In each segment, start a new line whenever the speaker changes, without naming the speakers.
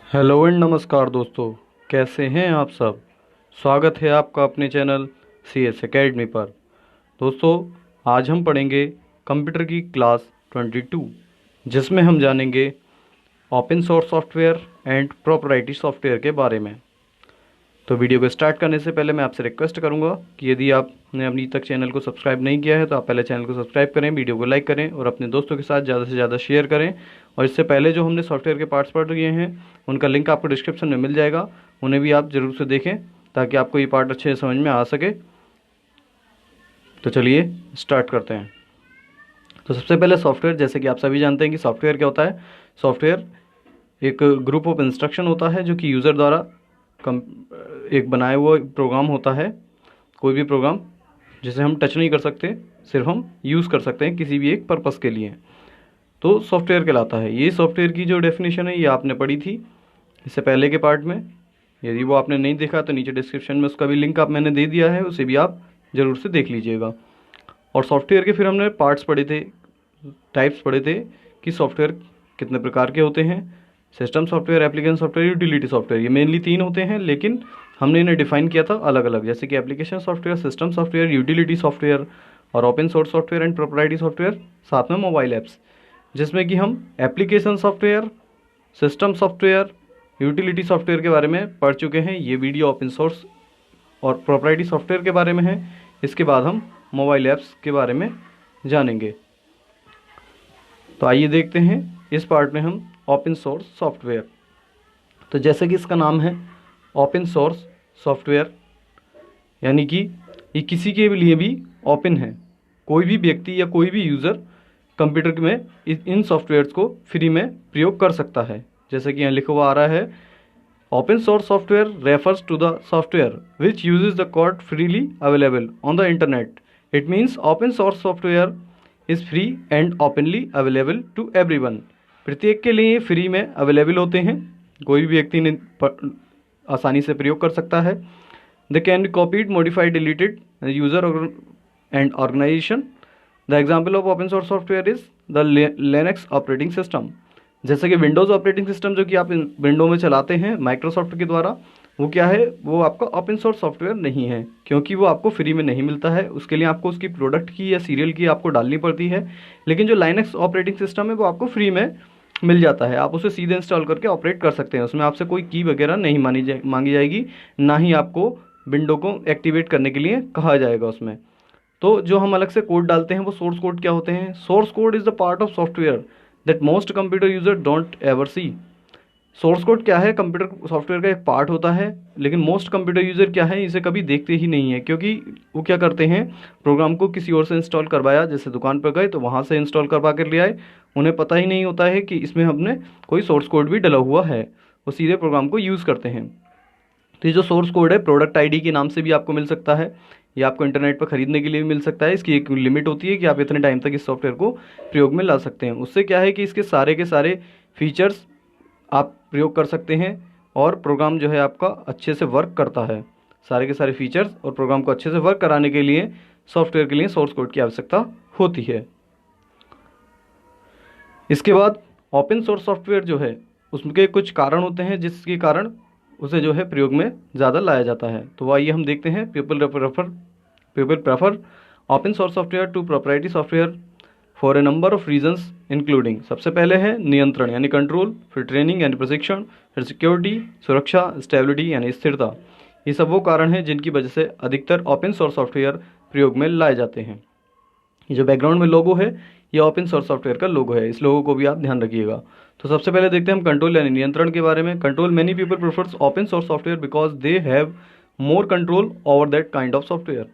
Hello and नमस्कार दोस्तों। कैसे हैं आप सब। स्वागत है आपका अपने चैनल सी एस एकेडमी पर। दोस्तों, आज हम पढ़ेंगे कंप्यूटर की क्लास 22, जिसमें हम जानेंगे open source software and proprietary software के बारे में। तो वीडियो को स्टार्ट करने से पहले मैं आपसे रिक्वेस्ट करूंगा कि यदि आपने अभी तक चैनल को सब्सक्राइब नहीं किया है तो आप पहले चैनल को सब्सक्राइब करें, वीडियो को लाइक करें और अपने दोस्तों के साथ ज़्यादा से ज़्यादा शेयर करें। और इससे पहले जो हमने सॉफ्टवेयर के पार्ट्स पढ़ लिए हैं उनका लिंक आपको डिस्क्रिप्शन में मिल जाएगा, उन्हें भी आप ज़रूर से देखें ताकि आपको ये पार्ट अच्छे से समझ में आ सके। तो चलिए स्टार्ट करते हैं। तो सबसे पहले सॉफ्टवेयर, जैसे कि आप सभी जानते हैं कि सॉफ्टवेयर क्या होता है। सॉफ्टवेयर एक ग्रुप ऑफ इंस्ट्रक्शन होता है जो कि यूज़र द्वारा कम एक बनाया हुआ प्रोग्राम होता है। कोई भी प्रोग्राम जिसे हम टच नहीं कर सकते, सिर्फ हम यूज़ कर सकते हैं किसी भी एक पर्पज़ के लिए, तो सॉफ्टवेयर कहलाता है। ये सॉफ्टवेयर की जो डेफिनेशन है ये आपने पढ़ी थी इससे पहले के पार्ट में। यदि वो आपने नहीं देखा तो नीचे डिस्क्रिप्शन में उसका भी लिंक आप मैंने दे दिया है, उसे भी आप ज़रूर से देख लीजिएगा। और सॉफ्टवेयर के फिर हमने पार्ट्स पढ़े थे, टाइप्स पढ़े थे कि सॉफ्टवेयर कितने प्रकार के होते हैं। System software, application software, utility software, ये मेनली तीन होते हैं, लेकिन हमने इन्हें डिफाइन किया था अलग अलग, जैसे कि application software, system software, utility software और open source software and proprietary software, साथ में मोबाइल ऐप्स, जिसमें कि हम application software, system software, utility software के बारे में पढ़ चुके हैं। ये वीडियो ओपन सोर्स और प्रोप्राइटरी सॉफ्टवेयर के बारे में है। इसके बाद हम मोबाइल ऐप्स के बारे में जानेंगे। तो आइए देखते हैं इस पार्ट में हम ओपन सोर्स सॉफ्टवेयर। तो जैसे कि इसका नाम है ओपन सोर्स सॉफ्टवेयर, यानी कि ये किसी के लिए भी ओपन है। कोई भी व्यक्ति या कोई भी यूज़र कंप्यूटर में इन सॉफ्टवेयर्स को फ्री में प्रयोग कर सकता है। जैसे कि यहाँ लिखा हुआ आ रहा है, open source software refers to the software which uses the code freely available on the internet. It means open source software is free and openly available to everyone. प्रत्येक के लिए फ्री में अवेलेबल होते हैं, कोई भी व्यक्ति ने आसानी से प्रयोग कर सकता है। They can be copied, modified, deleted user and organisation. The example of open source software is the Linux operating system. जैसे कि विंडोज़ ऑपरेटिंग सिस्टम जो कि आप विंडो में चलाते हैं माइक्रोसॉफ्ट के द्वारा, वो क्या है, वो आपका ओपन सोर्स सॉफ्टवेयर नहीं है, क्योंकि वो आपको फ्री में नहीं मिलता है। उसके लिए आपको उसकी प्रोडक्ट की या सीरियल की आपको डालनी पड़ती है। लेकिन जो लाइनक्स ऑपरेटिंग सिस्टम है वो आपको फ्री में मिल जाता है, आप उसे सीधे इंस्टॉल करके ऑपरेट कर सकते हैं। उसमें आपसे कोई की वगैरह नहीं मांगी जाएगी, ना ही आपको विंडो को एक्टिवेट करने के लिए कहा जाएगा उसमें। तो जो हम अलग से कोड डालते हैं वो सोर्स कोड क्या होते हैं। Source code is the part of software that most computer user don't ever see. Source code क्या है, कंप्यूटर सॉफ्टवेयर का एक पार्ट होता है, लेकिन मोस्ट कंप्यूटर यूज़र क्या है, इसे कभी देखते ही नहीं है, क्योंकि वो क्या करते हैं, प्रोग्राम को किसी और से इंस्टॉल करवाया, जैसे दुकान पर गए तो वहाँ से इंस्टॉल करवा कर ले आए, उन्हें पता ही नहीं होता है कि इसमें हमने कोई सोर्स कोड भी डला हुआ है, वो सीधे प्रोग्राम को यूज़ करते हैं। तो ये जो सोर्स कोड है प्रोडक्ट आईडी के नाम से भी आपको मिल सकता है, ये आपको इंटरनेट पर खरीदने के लिए भी मिल सकता है। इसकी एक लिमिट होती है कि आप इतने टाइम तक इस सॉफ्टवेयर को प्रयोग में ला सकते हैं। उससे क्या है कि इसके सारे के सारे फीचर्स आप प्रयोग कर सकते हैं और प्रोग्राम जो है आपका अच्छे से वर्क करता है। सारे के सारे फीचर्स और प्रोग्राम को अच्छे से वर्क कराने के लिए सॉफ्टवेयर के लिए सोर्स कोड की आवश्यकता होती है। इसके बाद ओपन सोर्स सॉफ्टवेयर जो है उसके कुछ कारण होते हैं जिसके कारण उसे जो है प्रयोग में ज़्यादा लाया जाता है। तो आइए हम देखते हैं। People prefer open source software to proprietary software for a number of reasons including. सबसे पहले है नियंत्रण यानी कंट्रोल, फिर ट्रेनिंग यानी प्रशिक्षण, फिर सिक्योरिटी, सुरक्षा, स्टेबिलिटी यानी स्थिरता। ये सब वो कारण हैं जिनकी वजह से अधिकतर ओपन सोर्स सॉफ्टवेयर प्रयोग में लाए जाते हैं। ये जो बैकग्राउंड में लोगो है ये ओपन सोर्स सॉफ्टवेयर का लोगो है, इस लोगो को भी आप ध्यान रखिएगा। तो सबसे पहले देखते हैं हम कंट्रोल यानी नियंत्रण के बारे में। Control, many people prefers open source software because they have more control over that kind of software.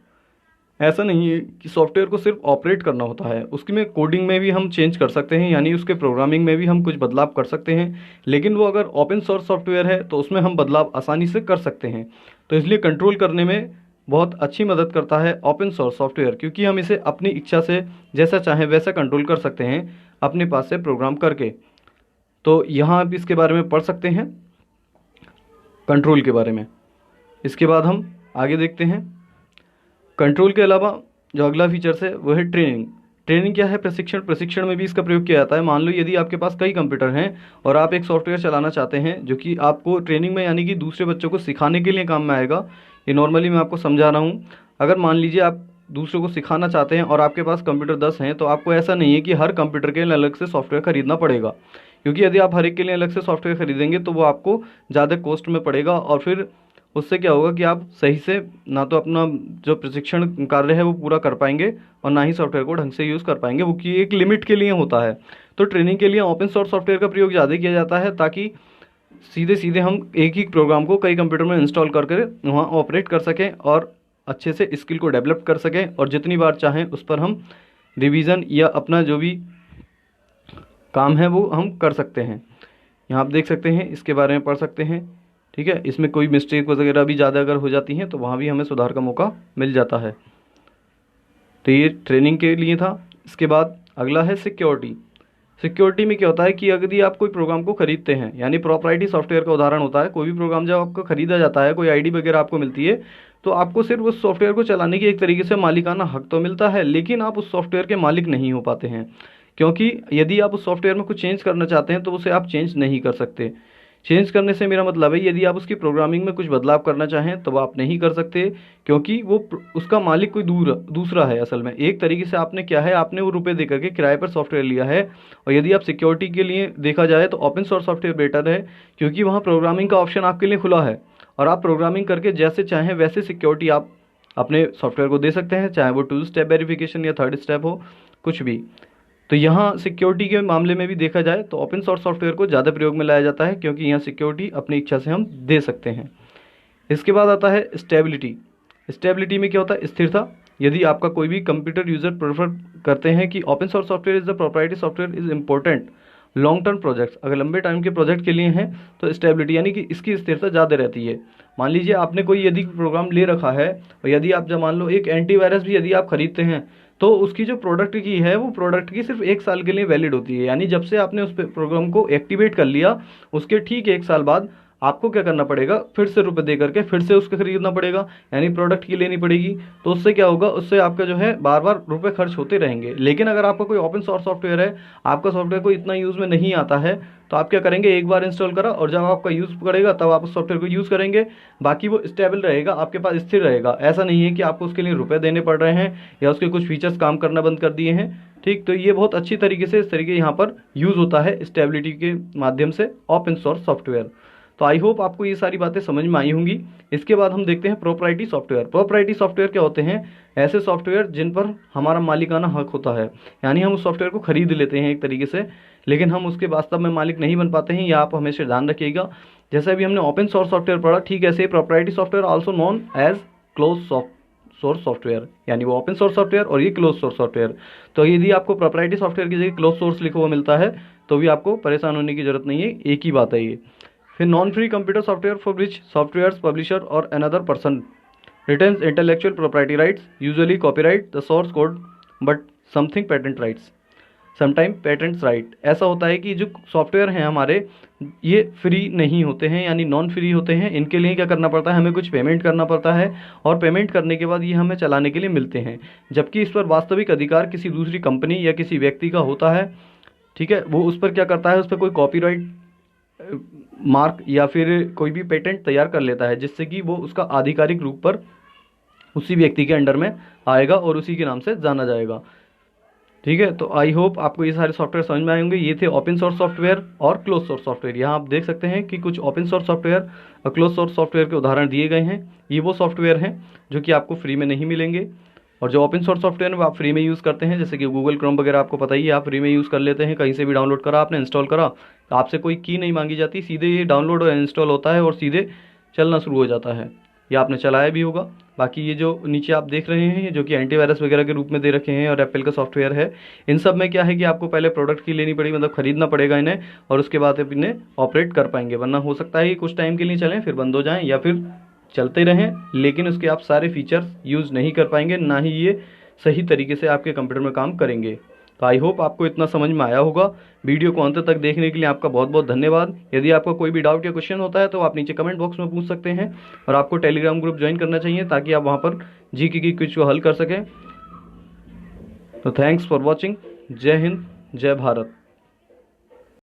ऐसा नहीं है कि सॉफ्टवेयर को सिर्फ ऑपरेट करना होता है, उसकी में कोडिंग में भी हम चेंज कर सकते हैं, यानी उसके प्रोग्रामिंग में भी हम कुछ बदलाव कर सकते हैं। लेकिन वो अगर ओपन सोर्स सॉफ्टवेयर है तो उसमें हम बदलाव आसानी से कर सकते हैं। तो इसलिए कंट्रोल करने में बहुत अच्छी मदद करता है ओपन सोर्स सॉफ्टवेयर, क्योंकि हम इसे अपनी इच्छा से जैसा चाहें वैसा कंट्रोल कर सकते हैं अपने पास से प्रोग्राम करके। तो यहाँ आप इसके बारे में पढ़ सकते हैं कंट्रोल के बारे में। इसके बाद हम आगे देखते हैं। कंट्रोल के अलावा जो अगला फीचर्स है वो है ट्रेनिंग। ट्रेनिंग क्या है? प्रशिक्षण। प्रशिक्षण में भी इसका प्रयोग किया जाता है। मान लो यदि आपके पास कई कंप्यूटर हैं और आप एक सॉफ्टवेयर चलाना चाहते हैं जो कि आपको ट्रेनिंग में यानी कि दूसरे बच्चों को सिखाने के लिए काम में आएगा। ये नॉर्मली मैं आपको समझा रहा हूँ। अगर मान लीजिए आप दूसरों को सिखाना चाहते हैं और आपके पास कंप्यूटर 10 हैं, तो आपको ऐसा नहीं है कि हर कंप्यूटर के लिए अलग से सॉफ्टवेयर खरीदना पड़ेगा, क्योंकि यदि आप हर एक के लिए अलग से सॉफ्टवेयर खरीदेंगे तो वो आपको ज़्यादा कॉस्ट में पड़ेगा और फिर उससे क्या होगा कि आप सही से ना तो अपना जो प्रशिक्षण कार्य है वो पूरा कर पाएंगे और ना ही सॉफ्टवेयर को ढंग से यूज़ कर पाएंगे, वो कि एक लिमिट के लिए होता है। तो ट्रेनिंग के लिए ओपन सोर्स सॉफ्टवेयर का प्रयोग ज़्यादा किया जाता है, ताकि सीधे सीधे हम एक ही प्रोग्राम को कई कंप्यूटर में इंस्टॉल करके वहाँ ऑपरेट कर सकें और अच्छे से स्किल को डेवलप कर सकें, और जितनी बार चाहें उस पर हम रिवीजन या अपना जो भी काम है वो हम कर सकते हैं। यहाँ आप देख सकते हैं, इसके बारे में पढ़ सकते हैं। ठीक है, इसमें कोई मिस्टेक वगैरह भी ज़्यादा अगर हो जाती हैं तो वहाँ भी हमें सुधार का मौका मिल जाता है। तो ये ट्रेनिंग के लिए था। इसके बाद अगला है सिक्योरिटी। सिक्योरिटी में क्या होता है कि यदि आप कोई प्रोग्राम को खरीदते हैं, यानी प्रॉपर्टी सॉफ्टवेयर का उदाहरण होता है, कोई भी प्रोग्राम जब आपको खरीदा जाता है, कोई आईडी वगैरह आपको मिलती है, तो आपको सिर्फ उस सॉफ्टवेयर को चलाने की एक तरीके से मालिकाना हक तो मिलता है, लेकिन आप उस सॉफ्टवेयर के मालिक नहीं हो पाते हैं, क्योंकि यदि आप उस सॉफ्टवेयर में कुछ चेंज करना चाहते हैं तो उसे आप चेंज नहीं कर सकते। चेंज करने से मेरा मतलब है यदि आप उसकी प्रोग्रामिंग में कुछ बदलाव करना चाहें तो आप नहीं कर सकते, क्योंकि वो उसका मालिक कोई दूसरा है। असल में एक तरीके से आपने क्या है, आपने वो रुपए दे करके किराए पर सॉफ्टवेयर लिया है। और यदि आप सिक्योरिटी के लिए देखा जाए तो ओपन सोर्स सॉफ्टवेयर बेटर है, क्योंकि वहाँ प्रोग्रामिंग का ऑप्शन आपके लिए खुला है और आप प्रोग्रामिंग करके जैसे चाहें वैसे सिक्योरिटी आप अपने सॉफ्टवेयर को दे सकते हैं, चाहे वो 2 स्टेप वेरिफिकेशन या 3rd स्टेप हो, कुछ भी। तो यहाँ सिक्योरिटी के मामले में भी देखा जाए तो ओपन सोर्स सॉफ्टवेयर को ज़्यादा प्रयोग में लाया जाता है, क्योंकि यहाँ सिक्योरिटी अपनी इच्छा से हम दे सकते हैं। इसके बाद आता है स्टेबिलिटी। स्टेबिलिटी में क्या होता है? स्थिरता। यदि आपका कोई भी कंप्यूटर यूज़र प्रेफर करते हैं कि open source software is the proprietary software is important long term projects, अगर लंबे टाइम के प्रोजेक्ट के लिए हैं तो स्टेबिलिटी यानी कि इसकी स्थिरता ज़्यादा रहती है। मान लीजिए आपने कोई यदि प्रोग्राम ले रखा है और यदि आप जब मान लो एक एंटीवायरस भी यदि आप खरीदते हैं तो उसकी जो प्रोडक्ट की है वो प्रोडक्ट की सिर्फ 1 साल के लिए वैलिड होती है, यानी जब से आपने उस प्रोग्राम को एक्टिवेट कर लिया उसके ठीक 1 साल बाद आपको क्या करना पड़ेगा, फिर से रुपए दे करके फिर से उसको खरीदना पड़ेगा, यानी प्रोडक्ट की लेनी पड़ेगी। तो उससे क्या होगा, उससे आपका जो है बार बार रुपए खर्च होते रहेंगे। लेकिन अगर आपका कोई ओपन सोर्स सॉफ्टवेयर है, आपका सॉफ्टवेयर को इतना यूज़ में नहीं आता है, तो आप क्या करेंगे, एक बार इंस्टॉल करा और जब आपका यूज़ करेगा तब आप उस सॉफ्टवेयर को यूज़ करेंगे। बाकी वो स्टेबल रहेगा, आपके पास स्थिर रहेगा। ऐसा नहीं है कि आपको उसके लिए रुपए देने पड़ रहे हैं या उसके कुछ फीचर्स काम करना बंद कर दिए हैं। ठीक, तो ये बहुत अच्छी तरीके से इस तरीके यहाँ पर यूज़ होता है स्टेबिलिटी के माध्यम से ओपन सोर्स सॉफ्टवेयर। तो आई होप आपको ये सारी बातें समझ में आई होंगी। इसके बाद हम देखते हैं प्रोप्राइटरी सॉफ्टवेयर। प्रोप्राइटरी सॉफ्टवेयर क्या होते हैं? ऐसे सॉफ्टवेयर जिन पर हमारा मालिकाना हक होता है, यानी हम उस सॉफ्टवेयर को खरीद लेते हैं एक तरीके से, लेकिन हम उसके वास्तव में मालिक नहीं बन पाते हैं। यह आप हमेशा ध्यान रखिएगा। जैसे अभी हमने ओपन सोर्स सॉफ्टवेयर पढ़ा, ठीक ऐसे proprietary software also known as close source software, यानी वो ओपन सोर्स सॉफ्टवेयर और ये क्लोज सोर्स सॉफ्टवेयर। तो यदि आपको प्रोप्राइटरी सॉफ्टवेयर की जगह क्लोज सोर्स लिखा हुआ मिलता है तो भी आपको परेशान होने की जरूरत नहीं है, एक ही बात है ये। फिर non free computer software for which software publisher और another person retains intellectual property rights, usually copyright the source code but something patent rights, sometime patents right. ऐसा होता है कि जो सॉफ्टवेयर हैं हमारे, ये फ्री नहीं होते हैं, यानी नॉन फ्री होते हैं। इनके लिए क्या करना पड़ता है, हमें कुछ पेमेंट करना पड़ता है और पेमेंट करने के बाद ये हमें चलाने के लिए मिलते हैं, जबकि इस पर वास्तविक अधिकार किसी दूसरी कंपनी या किसी व्यक्ति का होता है। ठीक है, वो उस पर क्या करता है, उस पर कोई कॉपीराइट मार्क या फिर कोई भी पेटेंट तैयार कर लेता है, जिससे कि वो उसका आधिकारिक रूप पर उसी व्यक्ति के अंडर में आएगा और उसी के नाम से जाना जाएगा। ठीक है, तो आई होप आपको ये सारे सॉफ्टवेयर समझ में आए होंगे। ये थे ओपन सोर्स सॉफ्टवेयर और क्लोज सोर्स सॉफ्टवेयर। यहाँ आप देख सकते हैं कि कुछ ओपन सोर्स सॉफ्टवेयर और क्लोज सोर्स सॉफ्टवेयर के उदाहरण दिए गए हैं। ये वो सॉफ्टवेयर हैं जो कि आपको फ्री में नहीं मिलेंगे, और जो ओपन सोर्स सॉफ्टवेयर वो आप फ्री में यूज़ करते हैं, जैसे कि गूगल क्रोम वगैरह आपको पता ही है, आप फ्री में यूज़ कर लेते हैं। कहीं से भी डाउनलोड करा आपने, इंस्टॉल करा, तो आपसे कोई की नहीं मांगी जाती, सीधे ये डाउनलोड और इंस्टॉल होता है और सीधे चलना शुरू हो जाता है। या आपने चलाया भी होगा। बाकी ये जो नीचे आप देख रहे हैं जो कि एंटीवायरस वगैरह के रूप में दे रखे हैं और एप्पल का सॉफ्टवेयर है, इन सब में क्या है कि आपको पहले प्रोडक्ट की लेनी पड़ेगी, मतलब खरीदना पड़ेगा इन्हें, और उसके बाद आप इन्हें ऑपरेट कर पाएंगे। वरना हो सकता है कि कुछ टाइम के लिए चलें फिर बंद हो जाएं, या फिर चलते रहें लेकिन उसके आप सारे फीचर्स यूज़ नहीं कर पाएंगे, ना ही ये सही तरीके से आपके कंप्यूटर में काम करेंगे। तो आई होप आपको इतना समझ में आया होगा। वीडियो को अंत तक देखने के लिए आपका बहुत बहुत धन्यवाद। यदि आपका कोई भी डाउट या क्वेश्चन होता है तो आप नीचे कमेंट बॉक्स में पूछ सकते हैं, और आपको टेलीग्राम ग्रुप ज्वाइन करना चाहिए ताकि आप वहां पर जीके की क्विज को हल कर सकें। तो थैंक्स फॉर वॉचिंग। जय हिंद, जय भारत।